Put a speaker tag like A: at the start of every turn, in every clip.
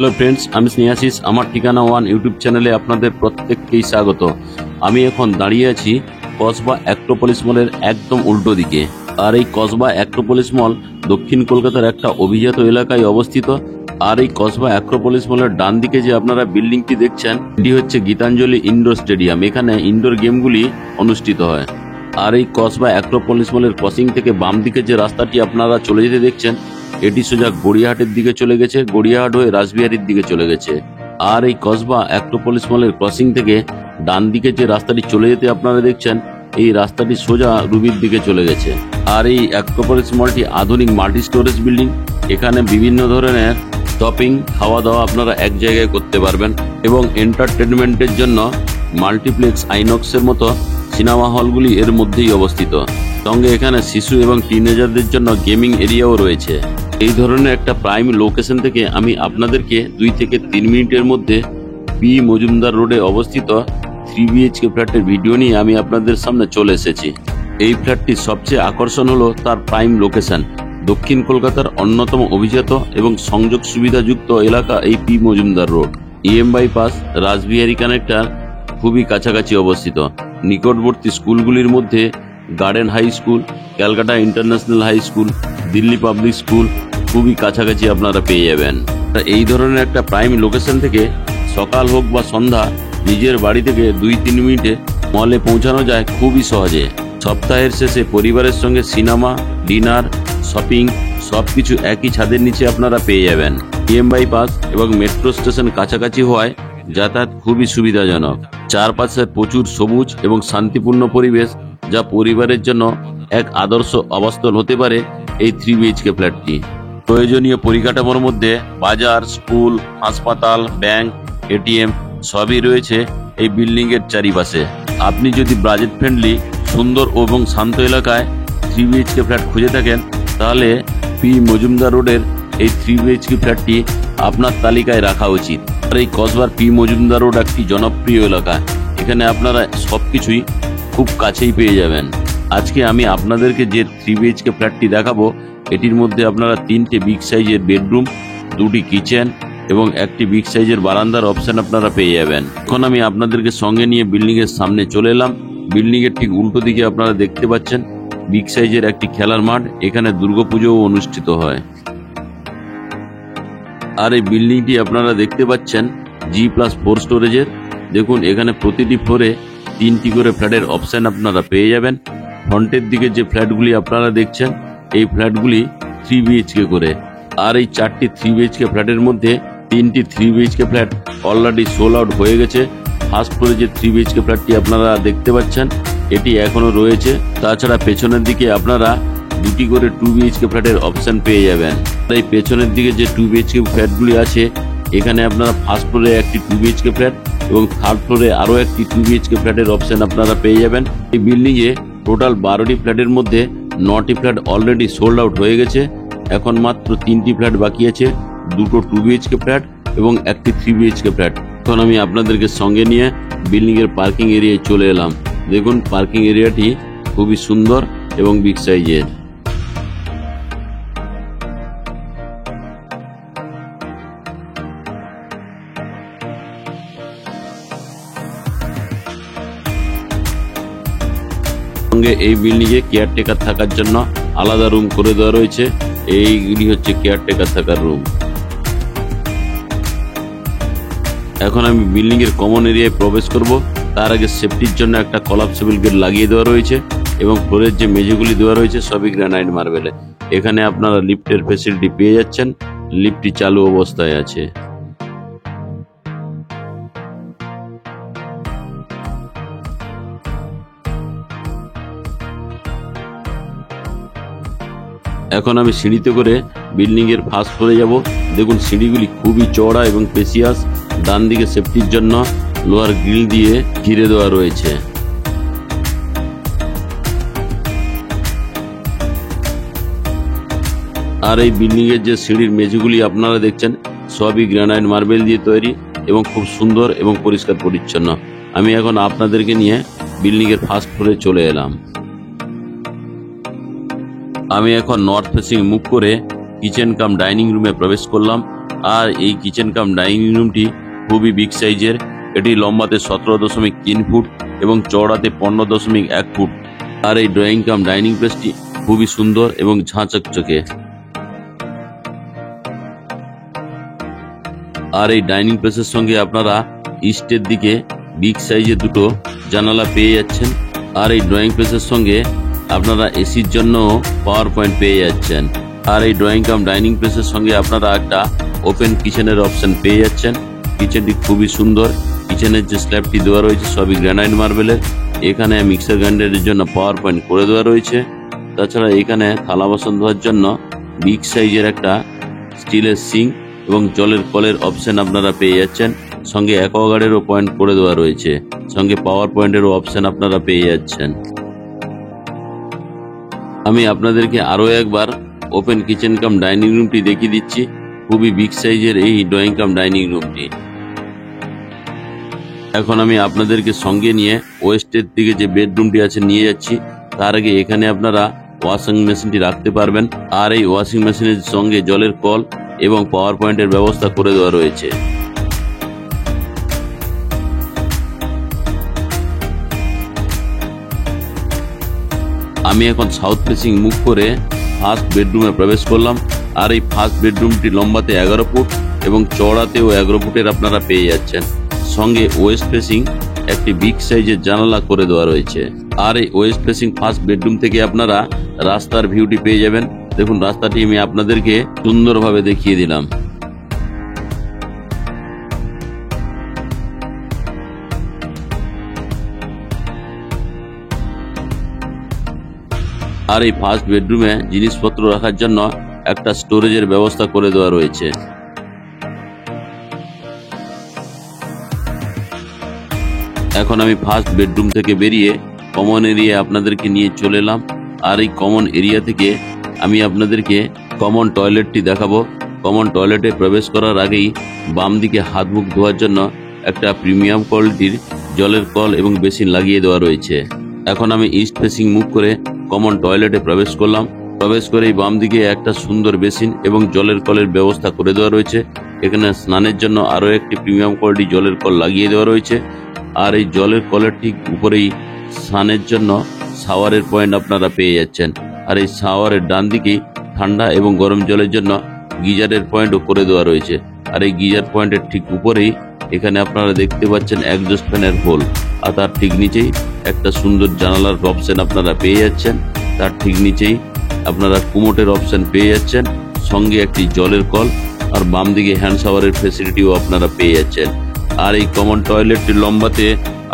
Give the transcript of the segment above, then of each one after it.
A: Hello friends, আমি স্নেহাশিস। আমার ঠিকানা ওয়ান ইউটিউব চ্যানেলে আপনাদের প্রত্যেককেই স্বাগত। আমি এখন দাঁড়িয়ে আছি কসবা অ্যাক্রোপলিস মলের একদম উল্টো দিকে। আর এই কসবা অ্যাক্রোপলিস মল দক্ষিণ কলকাতার একটা অভিজাত এলাকায় অবস্থিত। আর এই কসবা অ্যাক্রোপলিস মলের ডান দিকে যে আপনারা বিল্ডিংটি দেখছেন, এটি হচ্ছে গীতাঞ্জলি ইনডোর স্টেডিয়াম। এখানে ইনডোর গেমগুলি অনুষ্ঠিত হয়। আর এই কসবা অ্যাক্রোপলিস মলের ক্রসিং থেকে বাম দিকে যে রাস্তাটি আপনারা চলে যেতে দেখছেন, এটি সোজা গড়িয়াহাটের দিকে চলে গেছে, গড়িয়াহাট হয়ে রাসবিহারীর দিকে চলে গেছে। আর এই কসবা অ্যাক্রোপলিস মলের ক্রসিং থেকে ডান দিকে যে রাস্তাটি চলে যেতে আপনারা দেখছেন, এই রাস্তাটি সোজা রুবির দিকে চলে গেছে। আর এই অ্যাক্রোপলিস মলটি আধুনিক মাল্টি স্টোরেজ বিল্ডিং। এখানে বিভিন্ন ধরনের শপিং, খাওয়া দাওয়া আপনারা এক জায়গায় করতে পারবেন এবং এন্টারটেনমেন্টের জন্য মাল্টিপ্লেক্স, আইনক্সের মতো সিনেমা হলগুলি এর মধ্যেই অবস্থিত। সঙ্গে এখানে শিশু এবং টিনেজারদের জন্য গেমিং এরিয়াও রয়েছে। এই ধরনের একটা প্রাইম লোকেশন থেকে আমি আপনাদেরকে 2 থেকে 3 মিনিটের মধ্যে পি মজুমদার রোডে অবস্থিত 3 BHK ফ্ল্যাটের ভিডিও নিয়ে আমি আপনাদের সামনে চলে এসেছি। এই ফ্ল্যাটটির সবচেয়ে আকর্ষণ হলো তার প্রাইম লোকেশন। দক্ষিণ কলকাতার অন্যতম অভিজাত এবং সংযোগ সুবিধাযুক্ত এলাকা এই P Majumdar road. EM bypass, Rashbehari connector খুবই কাছাকাছি অবস্থিত। নিকটবর্তী স্কুলগুলির মধ্যে garden high school, Calcutta international high school, Delhi public school খুবই কাছাকাছি আপনারা পেয়ে যাবেন। এই ধরনের একটা প্রাইম লোকেশন থেকে সকাল হোক বা সন্ধ্যা নিজের বাড়ি থেকে 2-3 মিনিটে মলে পৌঁছানো যায় খুবই সহজে। সপ্তাহের শেষে পরিবারের সঙ্গে সিনেমা, ডিনার, শপিং সবকিছু একই ছাদের নিচে আপনারা পেয়ে যাবেন। EM বাইপাস এবং মেট্রো স্টেশন কাছাকাছি হওয়ায় যাতায়াত খুবই সুবিধাজনক। চারপাশে প্রচুর সবুজ এবং শান্তিপূর্ণ পরিবেশ, যা পরিবারের জন্য এক আদর্শ আবাসস্থল হতে পারে এই 3 BHK ফ্ল্যাটটি। প্রয়োজনীয় পরিকাঠামোর মধ্যে বাজার, স্কুল, হাসপাতাল, ব্যাংক, ATM সবই রয়েছে এই বিল্ডিং এর চারিপাশে। আপনি যদি বাজেট ফ্রেন্ডলি, সুন্দর এবং শান্ত এলাকায় 3 BHK ফ্ল্যাট খুঁজে থাকেন, তাহলে পি মজুমদার রোডের এই 3 BHK ফ্ল্যাটটি আপনার তালিকায় রাখা উচিত। আর এই কসবার পি মজুমদার রোড একটি জনপ্রিয় এলাকা। এখানে আপনারা সবকিছুই খুব কাছেই পেয়ে যাবেন। আজকে আমি আপনাদেরকে যে 3 BHK ফ্ল্যাটটি দেখাবো, এটির মধ্যে আপনারা 3টে বিগ সাইজের বেডরুম, 2টি কিচেন এবং একটি বিগ সাইজের বারান্দার অপশন আপনারা পেয়ে যাবেন। এখন আমি আপনাদেরকে সঙ্গে নিয়ে বিল্ডিং এর সামনে চলে এলাম। বিল্ডিং এর ঠিক উল্টো দিকে আপনারা দেখতে পাচ্ছেন বিগ সাইজের একটি খেলার মাঠ। এখানে দুর্গাপুজোও অনুষ্ঠিত হয়। আর এই বিল্ডিংটি আপনারা দেখতে পাচ্ছেন G+4 স্টোরেজের। দেখুন, এখানে প্রতিটি ফ্লোরে 3টি করে ফ্ল্যাটের অপশন আপনারা পেয়ে যাবেন। ফ্রন্টের দিকে যে ফ্ল্যাটগুলি আপনারা দেখছেন, এই ফ্ল্যাটগুলি 3 BHK করে। আর এই 4টি 3 BHK ফ্ল্যাটের মধ্যে 3টি 3 BHK flat already soul out হয়ে গেছে। ফার্স্ট ফ্লোরে যে 3 BHK ফ্ল্যাটটি আপনারা দেখতে পাচ্ছেন, এটি এখনো রয়েছে। তাছাড়া পেছনের দিকে আপনারা 2টি করে 2 BHK ফ্ল্যাটের অপশন পেয়ে যাবেন। এই পেছনের দিকে যে 2 BHK ফ্ল্যাটগুলি আছে, এখানে আপনারা ফার্স্ট ফ্লোরে একটি 2 BHK ফ্ল্যাট এবং থার্ড ফ্লোরে আরও একটি 2 BHK ফ্ল্যাটের অপশন আপনারা পেয়ে যাবেন। এই বিল্ডিংয়ে টোটাল 12টি ফ্ল্যাটের মধ্যে 9টি ফ্ল্যাট অলরেডি সোল্ড আউট হয়ে গেছে। এখন মাত্র 3টি ফ্ল্যাট বাকি আছে, 2টো 2 BHK ফ্ল্যাট এবং একটি 3 BHK ফ্ল্যাট। এখন আমি আপনাদেরকে সঙ্গে নিয়ে বিল্ডিং এর পার্কিং এরিয়ায় চলে এলাম। দেখুন, পার্কিং এরিয়াটি খুবই সুন্দর এবং বিগ সাইজের। সঙ্গে এই বিল্ডিংয়ে কেয়ারটেকার থাকার জন্য আলাদা রুম করে দেওয়া রয়েছে। এইগুলি হচ্ছে কেয়ারটেকার থাকার রুম। এখন আমি বিল্ডিং এর কমন এরিয়ায় প্রবেশ করব। তার আগে সেফটির জন্য একটা কলাপসেবল গেট লাগিয়ে দেওয়া রয়েছে এবং ফ্লোরের যে মেঝেগুলি দেওয়া রয়েছে সবই গ্রানাইট মার্বেলে। এখানে আপনারা লিফটের ফ্যাসিলিটি পেয়ে যাচ্ছেন। লিফটটি চালু অবস্থায় আছে। এখন আমি সিঁড়িতে করে বিল্ডিং এর ফার্স্ট ফ্লোরে যাব। দেখুন, সিঁড়িগুলি খুবই চওড়া এবং স্পেসিয়াস। ডান দিকে সেফটির জন্য লোহার গ্রিল দিয়ে ঘিরে দেওয়া রয়েছে। আর এই বিল্ডিং এর যে সিঁড়ির মেঝেগুলি আপনারা দেখছেন, সবই গ্রানাইট মার্বেল দিয়ে তৈরি এবং খুব সুন্দর এবং পরিষ্কার পরিচ্ছন্ন। আমি এখন আপনাদেরকে নিয়ে বিল্ডিং এর ফার্স্ট ফ্লোরে চলে এলাম। আমি এখন নর্থ ফেসিং মুখ করে কিচেন কাম ডাইনিং রুমে প্রবেশ করলাম। আর এই কিচেন কাম ডাইনিং রুমটি খুবই বিগ সাইজের। এটি লম্বাতে 17.3 ফুট এবং চওড়াতে 15.1 ফুট। আর এই ড্রয়িং কাম ডাইনিং প্লেসটি খুবই সুন্দর এবং ঝাঁচকচকে। আর এই ডাইনিং প্লেসের সঙ্গে আপনারা ইস্টের দিকে বিগ সাইজের দুটো জানালা পেয়ে যাচ্ছেন। আর এই ড্রয়িং প্লেসের সঙ্গে আপনারা এসির জন্য পাওয়ার পয়েন্ট পেয়ে যাচ্ছেন। আর এই ড্রয়িং কাম ডাইনিং প্লেসের সঙ্গে আপনারা একটা ওপেন কিচেনের অপশন পেয়ে যাচ্ছেন। কিচেনটি খুবই সুন্দর। কিচেনের যে স্ল্যাবটি দেওয়া রয়েছে সবই গ্রানাইট মার্বেলের। এখানে মিক্সার গ্রাইন্ডারের জন্য পাওয়ার পয়েন্ট করে দেওয়া রয়েছে। তাছাড়া এখানে থালা বাসন ধোয়ার জন্য বিগ সাইজের একটা স্টিলের সিঙ্ক এবং জলের কলের অপশন আপনারা পেয়ে যাচ্ছেন। সঙ্গে অ্যাকোয়াগার্ডেরও পয়েন্ট করে দেওয়া রয়েছে। সঙ্গে পাওয়ার পয়েন্টেরও অপশন আপনারা পেয়ে যাচ্ছেন। আমি আপনাদেরকে আরও একবার ওপেন কিচেন কাম ডাইনিং রুমটি দেখিয়ে দিচ্ছি। খুবই বিগ সাইজের এই ড্রয়িং কাম ডাইনিং রুমটি। এখন আমি আপনাদেরকে সঙ্গে নিয়ে ওয়েস্টের দিকে যে বেডরুমটি আছে নিয়ে যাচ্ছি। তার আগে এখানে আপনারা ওয়াশিং মেশিনটি রাখতে পারবেন। আর এই ওয়াশিং মেশিনের সঙ্গে জলের কল এবং পাওয়ার পয়েন্টের ব্যবস্থা করে দেওয়া রয়েছে। আমি এখন সাউথ ফেসিং মুখ করে ফার্স্ট বেডরুমে প্রবেশ করলাম। আর এই ফার্স্ট বেডরুমটি লম্বাতে 11 ফুট এবং চওড়াতেও 11 ফুটের আপনারা পেয়ে যাচ্ছেন। সঙ্গে ওয়েস্ট ফেসিং একটি বিগ সাইজের জানালা করে দেওয়া রয়েছে। আর এই ওয়েস্ট ফেসিং ফার্স্ট বেডরুম থেকে আপনারা রাস্তার ভিউটি পেয়ে যাবেন। দেখুন রাস্তাটি আমি আপনাদেরকে সুন্দরভাবে দেখিয়ে দিলাম। আর এই ফার্স্ট বেডরুমে জিনিসপত্র রাখার জন্য একটা স্টোরেজের ব্যবস্থা করে দেওয়া রয়েছে। এখন আমি ফার্স্ট বেডরুম থেকে বেরিয়ে কমন এরিয়া আপনাদেরকে নিয়ে চলে এলাম। আর এই কমন এরিয়া থেকে আমি আপনাদেরকে কমন টয়লেটটি দেখাবো। কমন টয়লেটে প্রবেশ করার আগেই বাম দিকে হাত মুখ ধোয়ার জন্য একটা প্রিমিয়াম কোয়ালিটির জলের কল এবং বেসিন লাগিয়ে দেওয়া রয়েছে। এখন আমি ইস্ট ফেসিং মুখ করে কমন টয়লেটে প্রবেশ করলাম। প্রবেশ করেই বাম দিকে একটা সুন্দর বেসিন এবং জলের কলের ব্যবস্থা করে দেওয়া রয়েছে। এখানে স্নানের জন্য আরও একটি প্রিমিয়াম কোয়ালিটি জলের কল লাগিয়ে দেওয়া রয়েছে। আর এই জলের কলের ঠিক উপরেই স্নানের জন্য শাওয়ারের পয়েন্ট আপনারা পেয়ে যাচ্ছেন। আর এই শাওয়ারের ডান দিকেই ঠান্ডা এবং গরম জলের জন্য গিজারের পয়েন্টও করে দেওয়া রয়েছে। আর এই গিজার পয়েন্টের ঠিক উপরেই এখানে আপনারা দেখতে পাচ্ছেন একজস্ট ফ্যানের হোল। আর তার ঠিক নিচেই একটা সুন্দর জানালার অপশন আপনারা পেয়ে যাচ্ছেন। তার ঠিক নিচেই আপনারা কুমোটের অপশন পেয়ে যাচ্ছেন। সঙ্গে একটি জলের কল আর বাম দিকে হ্যান্ড শাওয়ারের ফেসিলিটিও আপনারা পেয়ে যাচ্ছেন। আর এই কমন টয়লেটটি লম্বাতে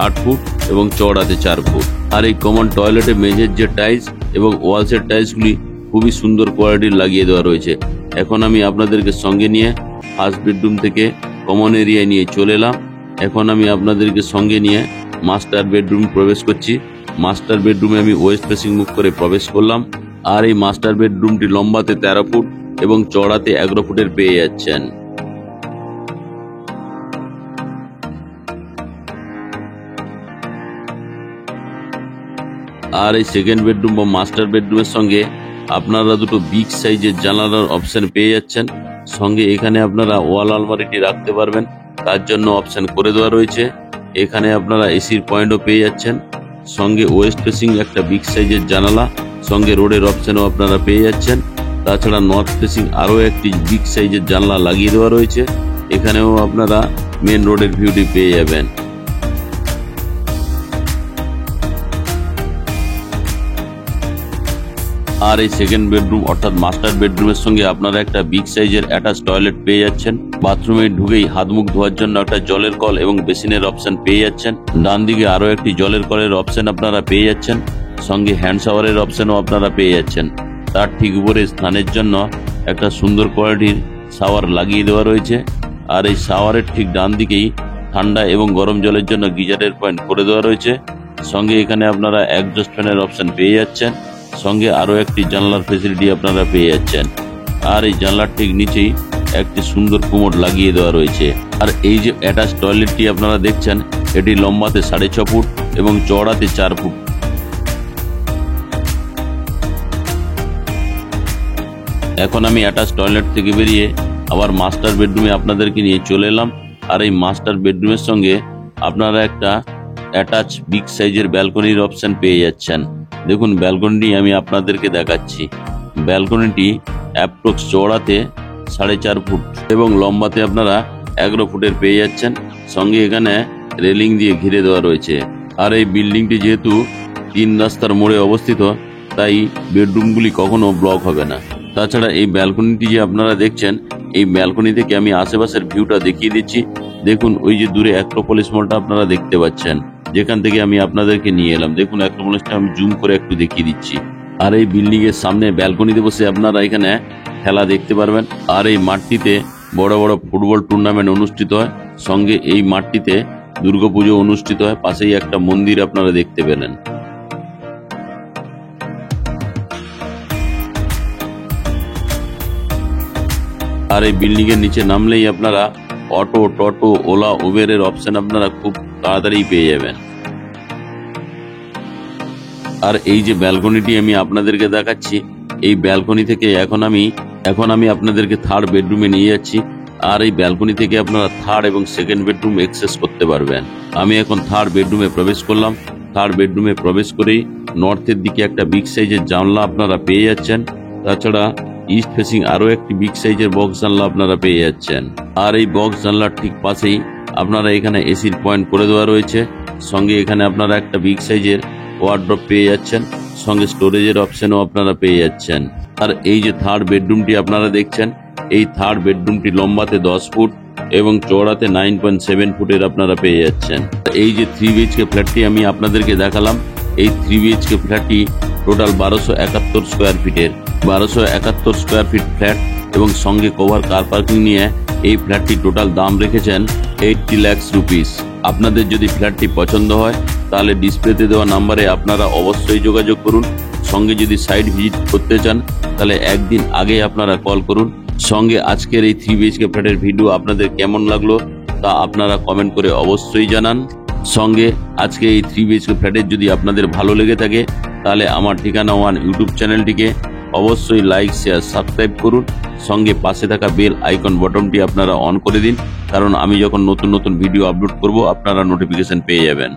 A: 8 ফুট এবং চওড়াতে 4 ফুট। আর এই কমন টয়লেটে মেঝের যে টাইলস এবং ওয়ালসের টাইলসগুলি খুবই সুন্দর কোয়ালিটির লাগিয়ে দেওয়া রয়েছে। এখন আমি আপনাদেরকে সঙ্গে নিয়ে ফার্স্ট বেডরুম থেকে কমন এরিয়ায় নিয়ে চলে এলাম। এখন আমি আপনাদেরকে সঙ্গে নিয়ে মাস্টার বেডরুম প্রবেশ করছি। মাস্টার বেডরুমে আমি ওয়েস্ট ফেসিং মুখ করে প্রবেশ করলাম। আর এই মাস্টার বেডরুমটি লম্বাতে 13 ফুট এবং চওড়াতে 11 ফুটের পেয়ে যাচ্ছেন। আর এই সেকেন্ড বেডরুম বা মাস্টার বেডরুমের সঙ্গে আপনারা দুটো বিগ সাইজের জানালার অপশন পেয়ে যাচ্ছেন। সঙ্গে এখানে আপনারা ওয়াল আলমারিটি রাখতে পারবেন, তার জন্য অপশন করে দেওয়া রয়েছে। এখানে আপনারা এসির পয়েন্টও পেয়ে যাচ্ছেন। সঙ্গে ওয়েস্ট ফেসিং একটা বিগ সাইজের জানালা, সঙ্গে রোডের অপশনও আপনারা পেয়ে যাচ্ছেন। তাছাড়া নর্থ ফেসিং আরও একটি বিগ সাইজের জানলা লাগিয়ে দেওয়া রয়েছে। এখানেও আপনারা মেন রোডের ভিউটি পেয়ে যাবেন। আর এই সেকেন্ড বেডরুম অর্থাৎ মাস্টার বেডরুমের সঙ্গে আপনারা একটা বিগ সাইজের অ্যাটাচ টয়লেট পেয়ে যাচ্ছেন। বাথরুমে ঢুকেই হাত মুখ ধোয়ার জন্য একটা জলের কল এবং বেসিনের অপশন পেয়ে যাচ্ছেন। ডান দিকে আরও একটি জলের কলের অপশন আপনারা পেয়ে যাচ্ছেন। সঙ্গে হ্যান্ড শাওয়ারের অপশনও আপনারা পেয়ে যাচ্ছেন। তার ঠিক উপরে স্নানের জন্য একটা সুন্দর কোয়ালিটির শাওয়ার লাগিয়ে দেওয়া রয়েছে। আর এই শাওয়ারের ঠিক ডান দিকেই ঠান্ডা এবং গরম জলের জন্য গিজারের পয়েন্ট করে দেওয়া রয়েছে। সঙ্গে এখানে আপনারা একজস্ট ফ্যানের অপশন পেয়ে যাচ্ছেন। সঙ্গে আরও একটি জানলার ফেসিলিটি আপনারা পেয়ে যাচ্ছেন। আর এই জানলার ঠিক নিচেই একটি সুন্দর কুমোড লাগিয়ে দেওয়া রয়েছে। আর এই যে অ্যাটাচ টয়লেটটি আপনারা দেখছেন, এটি লম্বাতে 6.5 ফুট এবং চওড়াতে 4 ফুট। এখন আমি অ্যাটাচ টয়লেট থেকে বেরিয়ে আবার মাস্টার বেডরুমে আপনাদেরকে নিয়ে চলে এলাম। আর এই মাস্টার বেডরুমের সঙ্গে আপনারা একটা অ্যাটাচ বিগ সাইজের ব্যালকনির অপশন পেয়ে যাচ্ছেন। দেখুন ব্যালকনিটি আমি আপনাদেরকে দেখাচ্ছি। ব্যালকনিটি অ্যাপ্রক্স চওড়াতে 4.5 ফুট এবং লম্বাতে আপনারা 11 ফুটের পেয়ে যাচ্ছেন। সঙ্গে এখানে রেলিং দিয়ে ঘিরে দেওয়া রয়েছে। আর এই বিল্ডিংটি যেহেতু 3 রাস্তার মোড়ে অবস্থিত, তাই বেডরুমগুলি কখনো ব্লক হবে না। তাছাড়া এই ব্যালকনিটি যে আপনারা দেখছেন, এই ব্যালকনি থেকে আমি আশেপাশের ভিউটা দেখিয়ে দিচ্ছি। দেখুন ওই যে দূরে অ্যাক্রোপলিস মলটা আপনারা দেখতে পাচ্ছেন, যেখান থেকে আমি আপনাদেরকে নিয়ে এলাম। দেখুন অ্যাক্রোপলিসটা আমি জুম করে একটু দেখিয়ে দিচ্ছি। আর এই বিল্ডিং এর সামনে ব্যালকনিতে বসে আপনারা এখানে খেলা দেখতে পারবেন। আর এই মাঠটিতে বড় বড় ফুটবল টুর্নামেন্ট অনুষ্ঠিত হয়। সঙ্গে এই মাঠটিতে দুর্গাপুজো অনুষ্ঠিত হয়। পাশেই একটা মন্দির আপনারা দেখতে পেলেন। আর এই বিল্ডিং এর নিচে নামলেই আপনারা অটো, টোটো, ওলা, উবেরের অপশন আপনারা খুব তাড়াতাড়ি পেয়ে যাবেন। আর এই যে ব্যালকনিটি আমি আপনাদেরকে দেখাচ্ছি, এই ব্যালকনি থেকে এখন আমি আপনাদেরকে থার্ড বেডরুমে নিয়ে যাচ্ছি। আর এই ব্যালকনি থেকে আপনারা থার্ড এবং সেকেন্ড বেডরুম অ্যাক্সেস করতে পারবেন। আমি এখন থার্ড বেডরুমে প্রবেশ করলাম। থার্ড বেডরুমে প্রবেশ করেই নর্থের দিকে একটা বিগ সাইজের জানলা আপনারা পেয়ে যাচ্ছেন। তাছাড়া ইস্ট ফেসিং আরো একটি বিগ সাইজের বক্স জানলা আপনারা পেয়ে যাচ্ছেন। আর এই বক্স জানলার ঠিক পাশেই আপনারা এখানে এসির পয়েন্ট করে দেওয়া রয়েছে। সঙ্গে এখানে আপনারা একটা বিগ সাইজের ওয়ার্ড্রপ পেয়ে যাচ্ছেন। সঙ্গে স্টোরেজের অপশনও আপনারা পেয়ে যাচ্ছেন। আর এই যে থার্ড বেডরুমটি আপনারা দেখছেন, এই থার্ড বেডরুমটি লম্বাতে 10 ফুট এবং চওড়াতে 9.7 ফুটের আপনারা পেয়ে যাচ্ছেন। এই যে 3 BHK ফ্ল্যাটটি আমি আপনাদেরকে দেখালাম, এই 3 BHK ফ্ল্যাটটি টোটাল 1271 স্কোয়ার ফিটের। 1271 স্কোয়ার ফিট ফ্ল্যাট এবং সঙ্গে কভার কার পার্কিং নিয়ে এই ফ্ল্যাটটি টোটাল দাম রেখেছেন 80 লাখ রুপিস। আপনাদের যদি ফ্ল্যাটটি পছন্দ হয় তাহলে ডিসপ্লেতে দেওয়া নাম্বারে আপনারা অবশ্যই যোগাযোগ করুন। সঙ্গে যদি সাইট ভিজিট করতে চান তাহলে একদিন আগে আপনারা কল করুন। সঙ্গে আজকের এই 3 BHK ফ্ল্যাটের ভিডিও আপনাদের কেমন লাগলো তা আপনারা কমেন্ট করে অবশ্যই জানান। সঙ্গে আজকে এই 3 BHK ফ্ল্যাটের যদি আপনাদের ভালো লেগে থাকে তাহলে আমার ঠিকানা ওয়ান ইউটিউব চ্যানেলটিকে অবশ্যই লাইক, শেয়ার, সাবস্ক্রাইব করুন। সঙ্গে পাশে থাকা বেল আইকন বটনটি আপনারা অন করে দিন, কারণ আমি যখন নতুন নতুন ভিডিও আপলোড করব আপনারা নোটিফিকেশন পেয়ে যাবেন।